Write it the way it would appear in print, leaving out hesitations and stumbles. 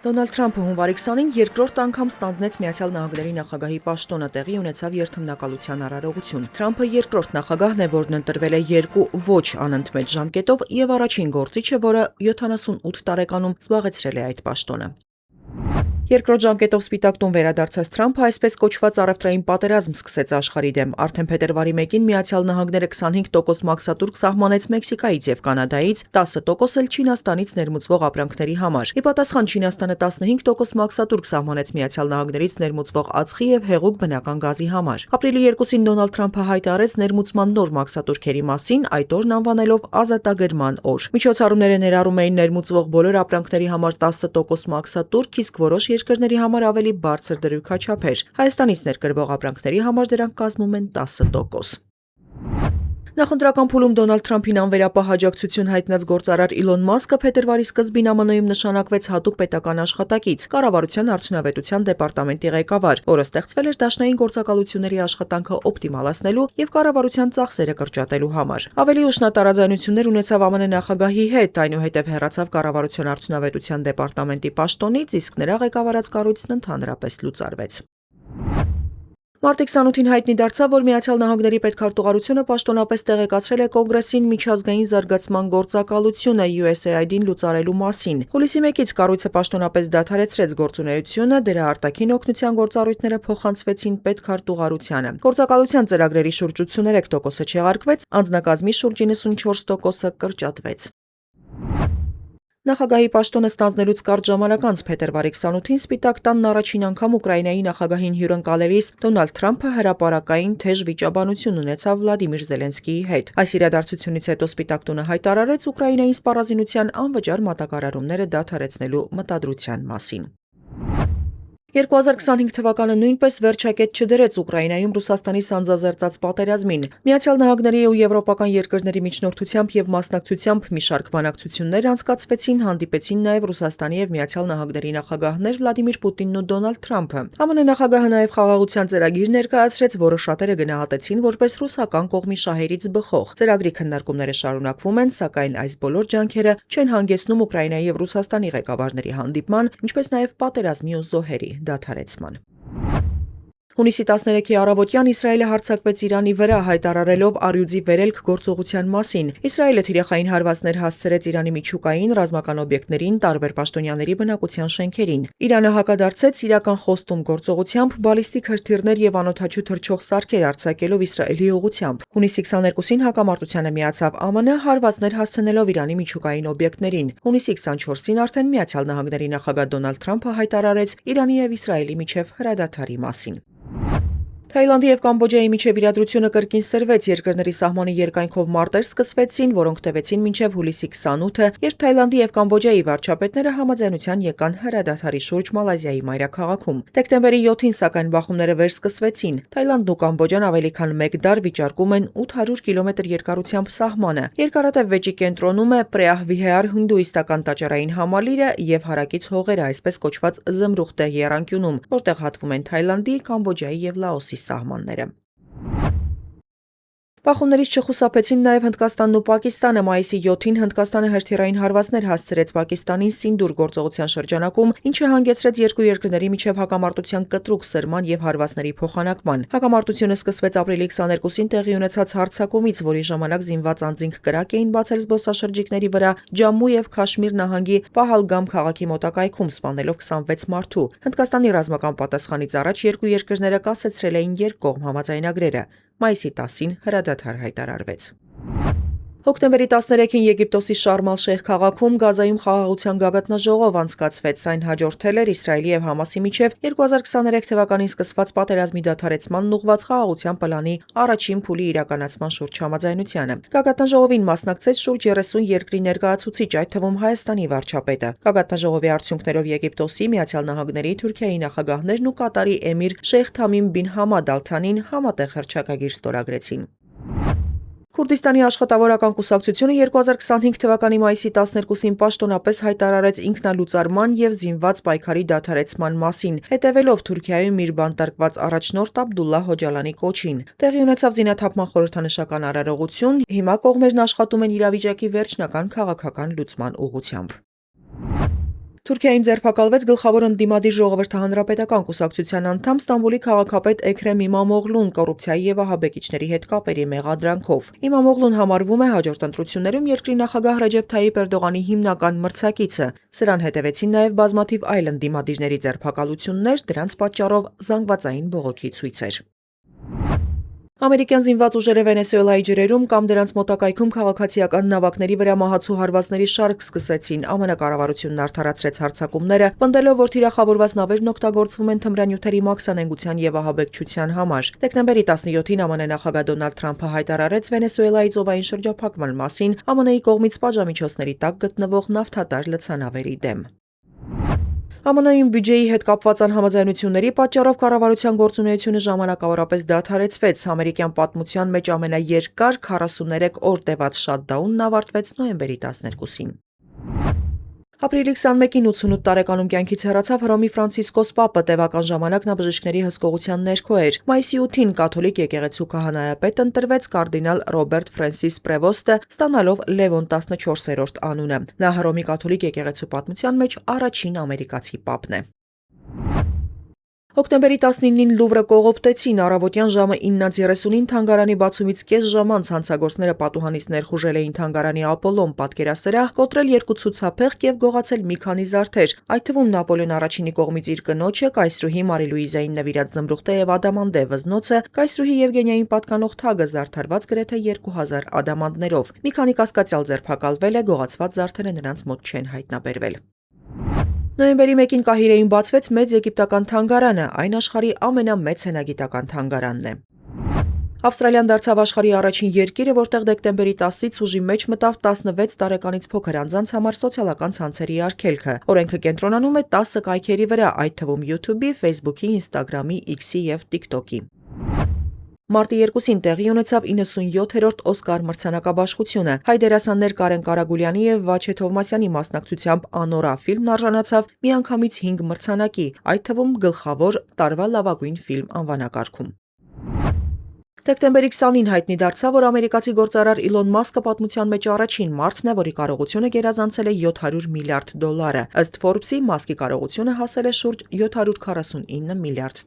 Դոնալդ Թրամփը հունվարի 20-ին երկրորդ անգամ ստանձնեց Միացյալ Նահանգների նախագահի պաշտոնը, տեղի ունեցավ երթմնակալության արարողություն։ Թրամփը երկրորդ նախագահն է, որն ընտրվել է երկու ոչ անընդմեջ ժամկետով եւ առաջին գործիչը, որը 78 տարեկանում զբաղեցրել է այդ պաշտոնը։ Երկրորդ ժամկետով Սպիտակ տուն վերադարձած Թրամփը այսպես կոչված առևտրային պատերազմ սկսեց աշխարհի դեմ։ Արդեն փետրվարի 1-ին Միացյալ Նահանգները 25% մաքսատուրք սահմանեց Մեքսիկայից եւ Կանադայից, 10% էլ Չինաստանից ներմուծվող ապրանքների համար։ Ի պատասխան Չինաստանը 15% մաքսատուրք սահմանեց Միացյալ Նահանգներից ներմուծվող ածխի եւ հեղուկ բնական գազի համար։ Ապրիլի 2-ին Դոնալդ Թրամփը հայտարարեց ներմուծման նոր մաքսատուրքերի մասին, այդ օրն անվանելով ազատագրման օր։ Միջոցառումները ներառում էին ներմուծվող բոլոր ապրանքների համար 10% մաքսատուրք, իսկ որոշ երկրների համար ավելի բարձր դրույքաչափեր։ Հայաստանից ներկրվող ապրանքների համար դրանք կազմում են 10%։ Նախընտրական փուլում Դոնալդ Թրամփին անվերապահ աջակցություն հայտնած գործարար Իլոն Մասկը փետրվարի սկզբին ԱՄՆ-ում նշանակվեց հատուկ պետական աշխատակից, կառավարության արդյունավետության դեպարտամենտի ղեկավար, որը ստեղծվել էր դաշնային գործակալությունների աշխատանքը օպտիմալացնելու եւ կառավարության ծախսերը կրճատելու համար։ Ավելի ուշ նա տարաձայնություններ ունեցավ ԱՄՆ նախագահի հետ, այնուհետև հեռացավ կառավարության արդյունավետության դեպարտամենտի պաշտոնից, իսկ նրա ղեկավարած կառույցն ընդհանրապես լուծարվեց։ Մարտի 28-ին հայտնի դարձավ, որ Միացյալ Նահանգների պետքարտուղարությունը պաշտոնապես տեղեկացրել է Կոնգրեսին միջազգային զարգացման գործակալությունը USAID-ին լուծարելու մասին։ Հուլիսի 1-ից կառույցը պաշտոնապես դադարեցրեց գործունեությունը, դրա արտաքին օգնության գործառույթները փոխանցվեցին պետքարտուղարությանը։ Գործակալության ծրագրերի շուրջ 83%-ը չեղարկվեց, անձնակազմի շուրջ 94%-ը կրճատվեց։ Նախագահի պաշտոնը ստանձնելուց կարճ ժամանակ անց փետրվարի 28-ին Սպիտակ տանն առաջին անգամ Ուկրաինայի նախագահին հյուրընկալելիս Դոնալդ Թրամփը հրապարակային թեժ վիճաբանություն ունեցավ Վլադիմիր Զելենսկիի հետ։ Այս իրադարձությունից հետո Սպիտակ տունը հայտարարեց Ուկրաինայի սպառազինության անվճար մատակարարումները դադարեցնելու մտադրության մասին։ 2025 թվականը նույնպես վերջակետ չդրեց Ուկրաինայում Ռուսաստանի սանձազերծած պատերազմին։ Միացյալ Նահանգների ու եվրոպական երկրների միջնորդությամբ եւ մասնակցությամբ մի շարք բանակցություններ անցկացվեցին, հանդիպեցին նաեւ Ռուսաստանի եւ Միացյալ Նահանգների նախագահներ Վլադիմիր Պուտինն ու Դոնալդ Թրամփը։ ԱՄՆ նախագահը նաեւ խաղաղության ծրագիր ներկայացրեց, որը շատերը գնահատեցին որպես ռուսական կողմի շահերից բխող։ Ծրագրի քննարկումները շարունակվում են, սակայն այս բոլոր ջանքերը չեն հանգեցնում Ուկրաինայի եւ Ռուսաստանի ղեկավարների հանդիպման, ինչպես նաեւ պատերազմի ու զոհերի դադարեցման։ Հունիսի 13-ի առավոտյան Իսրայելը հարձակվեց Իրանի վրա, հայտարարելով առյուծի վերելք գործողության մասին։ Իսրայելը թիրախային հարվածներ հասցրեց Իրանի միջուկային, ռազմական օբյեկտներին, տարբեր պաշտոնյաների բնակության շենքերին։ Իրանը հակադարձեց իրական խոստում գործողությամբ, բալիստիկ հրթիռներ եւ անօդաչու թռչող սարքեր արձակելով Իսրայելի ուղղությամբ։ Հունիսի 22-ին հակամարտությանը միացավ ԱՄՆ, հարվածներ հասցնելով Իրանի միջուկային օբյեկտներին։ Հունիսի 24-ին արդեն Միացյալ Նահանգների նախագահ Դոնալդ Թրամփը հայտարարեց Իրանի եւ Իսրայելի միջև հրադադարի մասին։ Թայլանդի եւ Կամբոջայի միջև իրադրությունը կրկին սրվեց, երկրների սահմանի երկայնքով մարտեր սկսվեցին, որոնք տևեցին մինչև հուլիսի 28-ը, երբ Թայլանդի եւ Կամբոջայի վարչապետները համաձայնության եկան հրադադարի շուրջ Մալայզիայի մայրաքաղաքում։ Դեկտեմբերի 7-ին սակայն բախումները վերսկսվեցին։ Թայլանդն ու Կամբոջան ավելի քան 1 դար վիճարկում են 800 կիլոմետր երկարությամբ սահմանը։ Երկարատև վեճի կենտրոնում է Պրեահ-Վիհեար հինդուիստական տաճարային համալիրը եւ հարակից հողերը, այսպես կոչված Զմրուխտե եռանկյունում, որտեղ հատվում են Թայլանդի, Կամբոջայի եւ Լաոսի սահմանները։ Բախումներից չխուսափեցին նաև Հնդկաստանն ու Պակիստանը։ Մայիսի 7-ին Հնդկաստանը հրթիռային հարվածներ հասցրեց Պակիստանին Սինդուր գործողության շրջանակում, ինչը հանգեցրեց երկու երկրների միջև հակամարտության կտրուկ սրման եւ հարվածների փոխանակման։ Հակամարտությունը սկսվեց ապրիլի 22-ին տեղի ունեցած հարձակումից, որի ժամանակ զինված անձինք կրակ էին բացել զբոսաշրջիկների վրա Ջամմու եւ Քաշմիր նահանգի Պահալգամ քաղաքի մոտակայքում, սպանելով 26 մարդու։ Հնդկաստանի ռազմական պատասխանից առաջ երկու երկրները կասեցրել էին երկկողմ համաձայնագրերը։ Մայիսի 10-ին հրադադար հայտարարվեց։ Հոկտեմբերի 13-ին Եգիպտոսի Շարմ ալ-Շեյխ քաղաքում Գազայում խաղաղության գագաթնաժողով անցկացվեց։ Այն հաջորդել էր Իսրայելի եւ Համասի միջև 2023 թվականին սկսված պատերազմի դադարեցմանն ուղղված խաղաղության պլանի առաջին փուլի իրականացման շուրջ համաձայնությանը։ Գագաթնաժողովին մասնակցեց շուրջ 30 երկրի ներկայացուցիչ, այդ թվում Հայաստանի վարչապետը։ Գագաթնաժողովի արդյունքներով Եգիպտոսի, Միացյալ Նահանգների, Թուրքիայի նախագահներն ու Կատարի էմիր Շեյխ Թամիմ բին Համադ ալ-Թանին համատեղ հռչակագիր ստորագրեցին։ Քուրդիստանի աշխատավորական կուսակցությունը 2025 թվականի մայիսի 12-ին պաշտոնապես հայտարարեց ինքնալուծարման եւ զինված պայքարի դադարեցման մասին, հետևելով Թուրքիայում իր բանտարկված առաջնորդ Աբդուլլահ Հոջալանի կոչին։ Տեղի ունեցավ զինաթափման խորհրդանշական արարողություն, հիմա կողմերն աշխատում են իրավիճակի վերջնական քաղաքական լուծման ուղղությամբ։ Թուրքիայում ձերբակալվեց գլխավոր ընդդիմադիր ժողովրդահանրապետական կուսակցության անդամ Ստամբուլի քաղաքապետ Էքրեմ Իմամօղլուն կոռուպցիայի եւ ահաբեկիչների հետ կապերի մեղադրանքով։ Իմամօղլուն համարվում է հաջորդ ընտրություններում երկրի նախագահ Ռեջեփ Թայիփ Էրդողանի հիմնական մրցակիցը։ Սրան հետևեցին նաեւ բազմաթիվ այլ ընդդիմադիրների ձերբակալություններ, դրանց պատճառով զանգվածային բողոքի ցույցեր։ Ամերիկյան զինված ուժերը Վենեսուելայի ջրերում կամ դրանց մոտակայքում քաղաքացիական նավակների վրա մահացու հարվածների շարք սկսեցին։ ԱՄՆ կառավարությունն արդարացրեց հարձակումները, պնդելով, որ թիրախավորված նավերն օգտագործվում են թմրանյութերի մաքսանենգության եւ ահաբեկչության համար։ Դեկտեմբերի 17-ին ԱՄՆ նախագահ Դոնալդ Թրամփը հայտարարեց Վենեսուելայի ծովային շրջափակման մասին ԱՄՆ-ի կողմից պատժամիջոցների տակ գտնվող նավթատար լցանավերի դեմ։ ԱՄՆ-ում բյուջեի հետ կապված անհամաձայնությունների պատճառով կառավարության գործունեությունը ժամանակավորապես դադարեցվեց։ Ամերիկյան պատմության մեջ ամենաերկար 43 օր տևած շատդաունն ավարտվեց նոյեմբերի 12-ին։ Ապրիլի 21-ին 88 տարեկանում կյանքից հեռացավ Հռոմի Ֆրանցիսկոս Պապը, տևական ժամանակ նա բժիշկների հսկողության ներքո էր։ Մայիսի 8-ին կաթոլիկ եկեղեցու քահանայապետ ընտրվեց կարդինալ Ռոբերտ Ֆրենսիս Պրևոստը, ստանալով Լևոն 14-րդ անունը։ Նա Հռոմի կաթոլիկ եկեղեցու պատմության մեջ առաջին ամերիկացի պապն է։ Հոկտեմբերի 19-ին Լուվրը կողոպտեցին, առավոտյան ժամը 9:30-ին թանգարանի բացումից կես ժամ անց հանցագործները պատուհանից ներխուժել էին թանգարանի Ապոլոն պատկերասրահ, կոտրել 2 ցուցափեղկ եւ գողացել մի քանի զարդեր, այդ թվում Նապոլեոն առաջինի կողմից իր կնոջը, կայսրուհի Մարի Լուիզային նվիրած զմրուխտը եւ ադամանդե վզնոցը, կայսրուհի Եվգենիային պատկանող թագը զարդարված գրեթե 2000 ադամանդներով։ Մի քանի կասկածյալ ձերբակալվել է, գողացված զարդերը նրանց մոտ չեն հայտնաբերվել։ Նոյեմբերի 1-ին Կահիրեում բացվեց Մեծ Եգիպտական թանգարանը, այն աշխարհի ամենամեծ հնագիտական թանգարանն է։ Ավստրալիան դարձավ աշխարհի առաջին երկիրը, որտեղ դեկտեմբերի 10-ից ուժի մեջ մտավ 16 տարեկանից փոքր անձանց համար սոցիալական ցանցերի արգելքը։ Օրենքը կենտրոնանում է 10 կայքերի վրա, այդ թվում YouTube-ի, Facebook-ի, Instagram-ի, X-ի եւ TikTok-ի։ Մարտի 2-ին տեղի ունեցավ 97-րդ Օսկար մրցանակաբաշխությունը։ Հայ դերասաններ Կարեն Կարագուլյանի եւ Վաչե Թովմասյանի մասնակցությամբ Անորա ֆիլմն արժանացավ միանգամից 5 մրցանակի, այդ թվում գլխավոր տարվա լավագույն ֆիլմ անվանակարգում։ Դեկտեմբերի 20-ին հայտնի դարձավ, որ ամերիկացի գործարար Իլոն Մասկը պատմության մեջ առաջին մարդն է, որի կարողությունը գերազանցել է $700 միլիարդ։ Ըստ Forbes-ի, Մասկի կարողությունը հասել է շուրջ $749 միլիարդ։